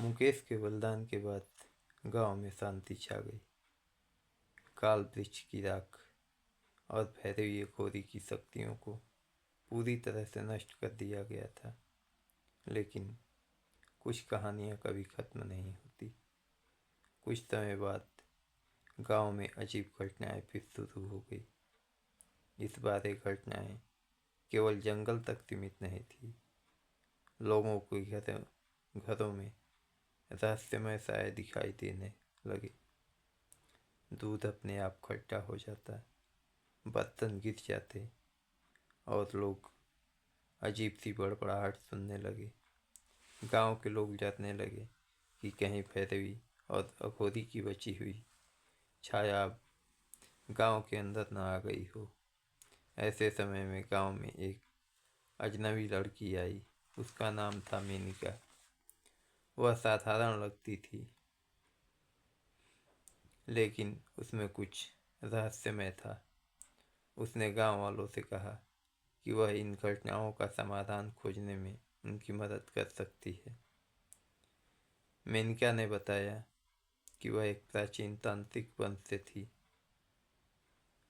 मुकेश के बलिदान के बाद गांव में शांति छा गई। काल वृक्ष की राख और भैरवीय खोरी की शक्तियों को पूरी तरह से नष्ट कर दिया गया था। लेकिन कुछ कहानियां कभी खत्म नहीं होती। कुछ समय बाद गांव में अजीब घटनाएं फिर शुरू हो गई। इस बार ये घटनाएं केवल जंगल तक सीमित नहीं थी। लोगों के घरों में रहस्यमय साए दिखाई देने लगे। दूध अपने आप खट्टा हो जाता, बर्तन गिर जाते और लोग अजीब सी बड़बड़ाहट सुनने लगे। गांव के लोग डरने लगे कि कहीं भैरवी और अघोरी की बची हुई छाया अब गांव के अंदर न आ गई हो। ऐसे समय में गांव में एक अजनबी लड़की आई। उसका नाम था मेनिका। वह साधारण लगती थी, लेकिन उसमें कुछ रहस्यमय था। उसने गांव वालों से कहा कि वह इन घटनाओं का समाधान खोजने में उनकी मदद कर सकती है। मेनिका ने बताया कि वह एक प्राचीन तांत्रिक वंश से थी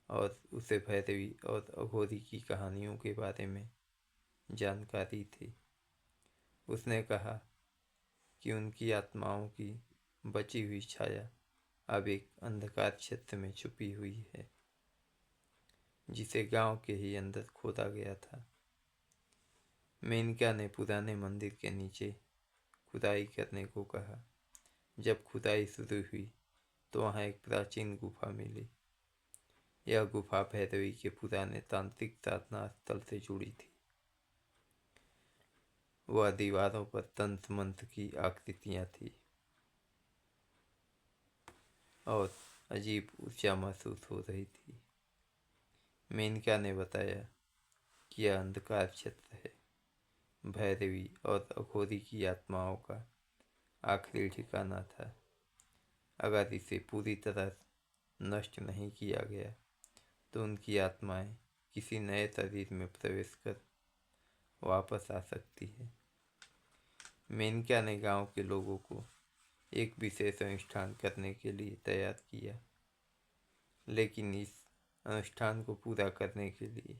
और उसे भैरवी और अघोरी की कहानियों के बारे में जानकारी थी। उसने कहा कि उनकी आत्माओं की बची हुई छाया अब एक अंधकार क्षेत्र में छुपी हुई है, जिसे गांव के ही अंदर खोदा गया था। मेनका ने पुराने मंदिर के नीचे खुदाई करने को कहा। जब खुदाई शुरू हुई तो वहाँ एक प्राचीन गुफा मिली। यह गुफा भैरवी के पुराने तांत्रिक साधना स्थल से जुड़ी थी। वह दीवारों पर तंत्र मंत्र की आकृतियाँ थी और अजीब ऊर्जा महसूस हो रही थी। मेनका ने बताया कि यह अंधकार क्षेत्र है, भैरवी और अघोरी की आत्माओं का आखिरी ठिकाना था। अगर इसे पूरी तरह नष्ट नहीं किया गया तो उनकी आत्माएं किसी नए शरीर में प्रवेश कर वापस आ सकती है। मेनका ने गांव के लोगों को एक विशेष अनुष्ठान करने के लिए तैयार किया, लेकिन इस अनुष्ठान को पूरा करने के लिए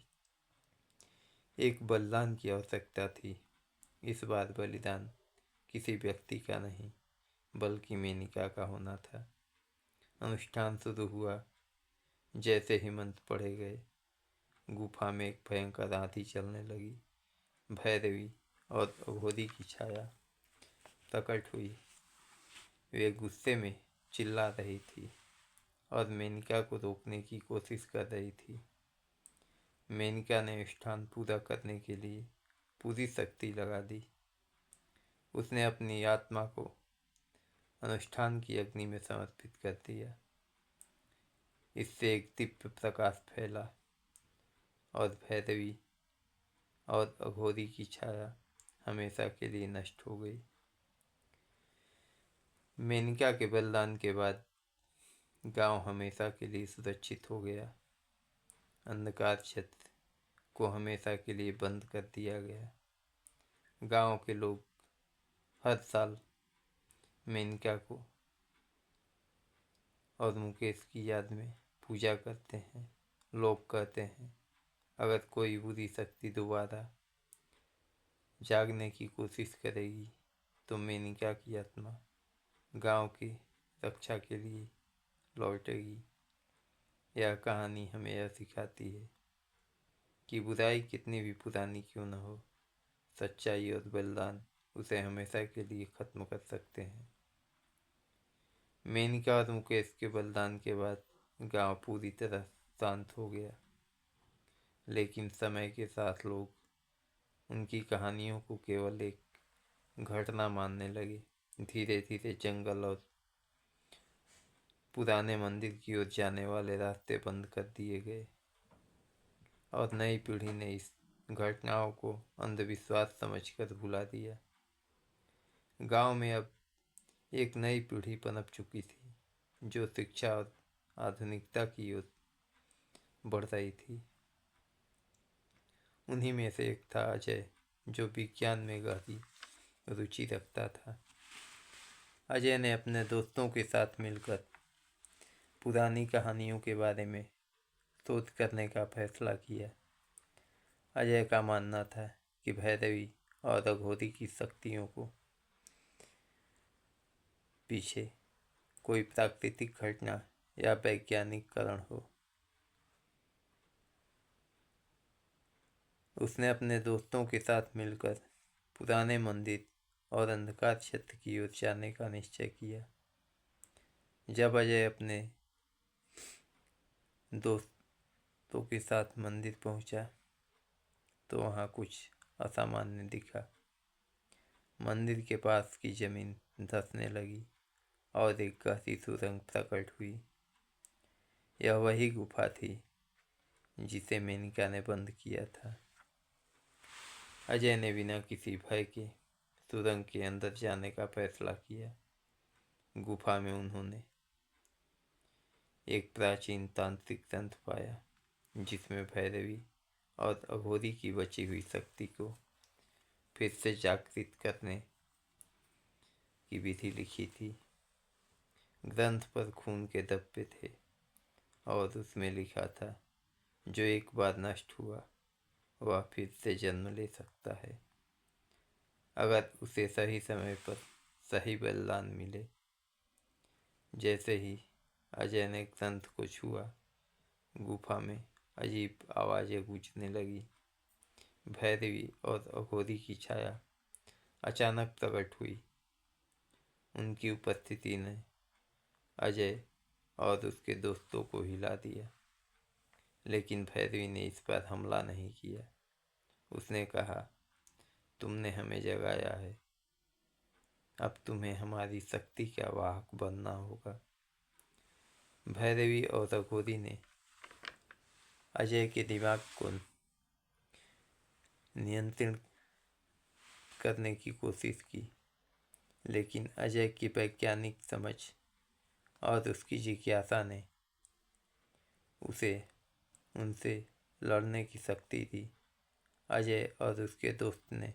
एक बलिदान की आवश्यकता थी। इस बार बलिदान किसी व्यक्ति का नहीं बल्कि मेनिका का होना था। अनुष्ठान शुरू हुआ। जैसे ही मंत्र पढ़े गए, गुफा में एक भयंकर आंधी चलने लगी। भैरवी और अघोरी की छाया प्रकट हुई। वे गुस्से में चिल्ला रही थी और मेनिका को रोकने की कोशिश कर रही थी। मेनिका ने अनुष्ठान पूरा करने के लिए पूरी शक्ति लगा दी। उसने अपनी आत्मा को अनुष्ठान की अग्नि में समर्पित कर दिया। इससे एक दिव्य प्रकाश फैला और भैरवी और अघोरी की छाया हमेशा के लिए नष्ट हो गई। मेनिका के बलिदान के बाद गांव हमेशा के लिए सुरक्षित हो गया। अंधकार क्षेत्र को हमेशा के लिए बंद कर दिया गया। गांव के लोग हर साल मेनका को और मुकेश की याद में पूजा करते हैं। लोग कहते हैं अगर कोई बुरी शक्ति दोबारा जागने की कोशिश करेगी तो मेनिका की आत्मा गांव की रक्षा के लिए लौटेगी। यह कहानी हमें यह सिखाती है कि बुराई कितनी भी पुरानी क्यों न हो, सच्चाई और बलिदान उसे हमेशा के लिए खत्म कर सकते हैं। मेनिका और मुकेश के बलिदान के बाद गांव पूरी तरह शांत हो गया, लेकिन समय के साथ लोग उनकी कहानियों को केवल एक घटना मानने लगे। धीरे धीरे जंगल और पुराने मंदिर की ओर जाने वाले रास्ते बंद कर दिए गए और नई पीढ़ी ने इस घटनाओं को अंधविश्वास समझकर भुला दिया। गांव में अब एक नई पीढ़ी पनप चुकी थी, जो शिक्षा और आधुनिकता की ओर बढ़ रही थी। उन्हीं में से एक था अजय, जो विज्ञान में गहरी रुचि रखता था। अजय ने अपने दोस्तों के साथ मिलकर पुरानी कहानियों के बारे में शोध करने का फैसला किया। अजय का मानना था कि भैरवी और अघोरी की शक्तियों को पीछे कोई प्राकृतिक घटना या वैज्ञानिक कारण हो। उसने अपने दोस्तों के साथ मिलकर पुराने मंदिर और अंधकार क्षेत्र की ओर जाने का निश्चय किया। जब अजय अपने दोस्तों के साथ मंदिर पहुंचा तो वहां कुछ असामान्य दिखा। मंदिर के पास की जमीन धंसने लगी और एक गहरी सुरंग प्रकट हुई। यह वही गुफा थी जिसे मेनका ने बंद किया था। अजय ने बिना किसी भय के सुरंग के अंदर जाने का फैसला किया। गुफा में उन्होंने एक प्राचीन तांत्रिक तंत्र पाया जिसमें भैरवी और अघोरी की बची हुई शक्ति को फिर से जागृत करने की विधि लिखी थी। ग्रंथ पर खून के धब्बे थे और उसमें लिखा था, जो एक बार नष्ट हुआ वह फिर से जन्म ले सकता है, अगर उसे सही समय पर सही बलिदान मिले। जैसे ही अजय ने ग्रंथ को छुआ, गुफा में अजीब आवाज़ें गूंजने लगी। भैरवी और अघोरी की छाया अचानक प्रकट हुई। उनकी उपस्थिति ने अजय और उसके दोस्तों को हिला दिया, लेकिन भैरवी ने इस पर हमला नहीं किया। उसने कहा, तुमने हमें जगाया है, अब तुम्हें हमारी शक्ति का वाहक बनना होगा। भैरवी और अघोरी ने अजय के दिमाग को नियंत्रण करने की कोशिश की, लेकिन अजय की वैज्ञानिक समझ और उसकी जिज्ञासा ने उसे उनसे लड़ने की शक्ति दी। अजय और उसके दोस्त ने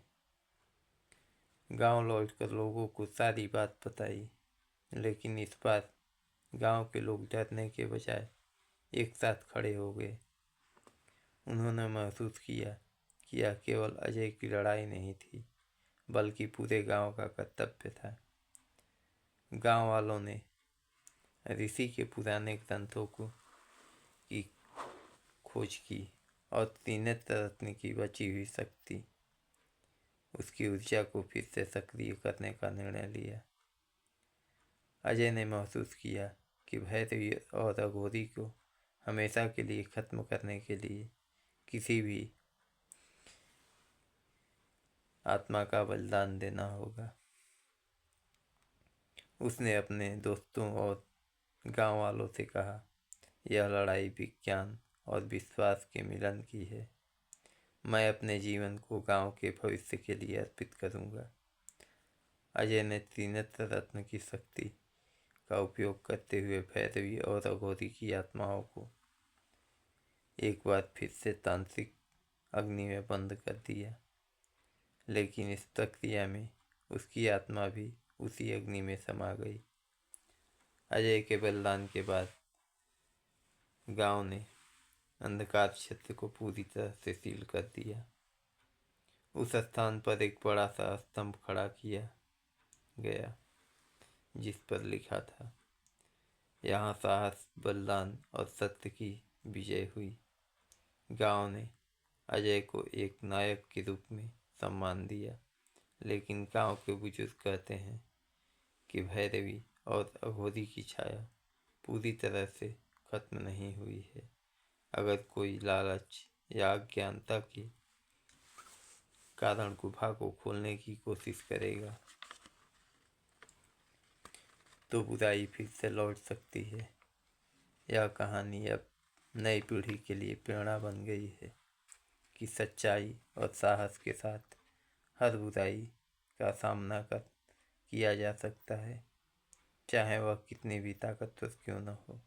गांव लौटकर लोगों को सारी बात बताई, लेकिन इस बार गांव के लोग डरने के बजाय एक साथ खड़े हो गए। उन्होंने महसूस किया कि यह केवल अजय की लड़ाई नहीं थी, बल्कि पूरे गांव का कर्तव्य था। गांव वालों ने ऋषि के पुराने ग्रंथों की खोज की और त्रिनेत्र रत्न की बची हुई शक्ति, उसकी ऊर्जा को फिर से सक्रिय करने का निर्णय लिया। अजय ने महसूस किया कि भैरवी और अघोरी को हमेशा के लिए खत्म करने के लिए किसी भी आत्मा का बलिदान देना होगा। उसने अपने दोस्तों और गांव वालों से कहा, यह लड़ाई विज्ञान और विश्वास के मिलन की है। मैं अपने जीवन को गांव के भविष्य के लिए अर्पित करूंगा। अजय ने त्रिनेत्र रत्न की शक्ति का उपयोग करते हुए भैरवी और अघोरी की आत्माओं को एक बार फिर से तांत्रिक अग्नि में बंद कर दिया, लेकिन इस प्रक्रिया में उसकी आत्मा भी उसी अग्नि में समा गई। अजय के बलिदान के बाद गांव ने अंधकार क्षेत्र को पूरी तरह से सील कर दिया। उस स्थान पर एक बड़ा सा स्तंभ खड़ा किया गया जिस पर लिखा था, यहाँ साहस, बलिदान और सत्य की विजय हुई। गांव ने अजय को एक नायक के रूप में सम्मान दिया, लेकिन गांव के बुजुर्ग कहते हैं कि भैरवी और अघोरी की छाया पूरी तरह से खत्म नहीं हुई है। अगर कोई लालच या अज्ञानता के कारण गुफा को खोलने की कोशिश करेगा तो बुराई फिर से लौट सकती है। यह कहानी अब नई पीढ़ी के लिए प्रेरणा बन गई है कि सच्चाई और साहस के साथ हर बुराई का सामना किया जा सकता है, चाहे वह कितनी भी ताकतवर क्यों न हो।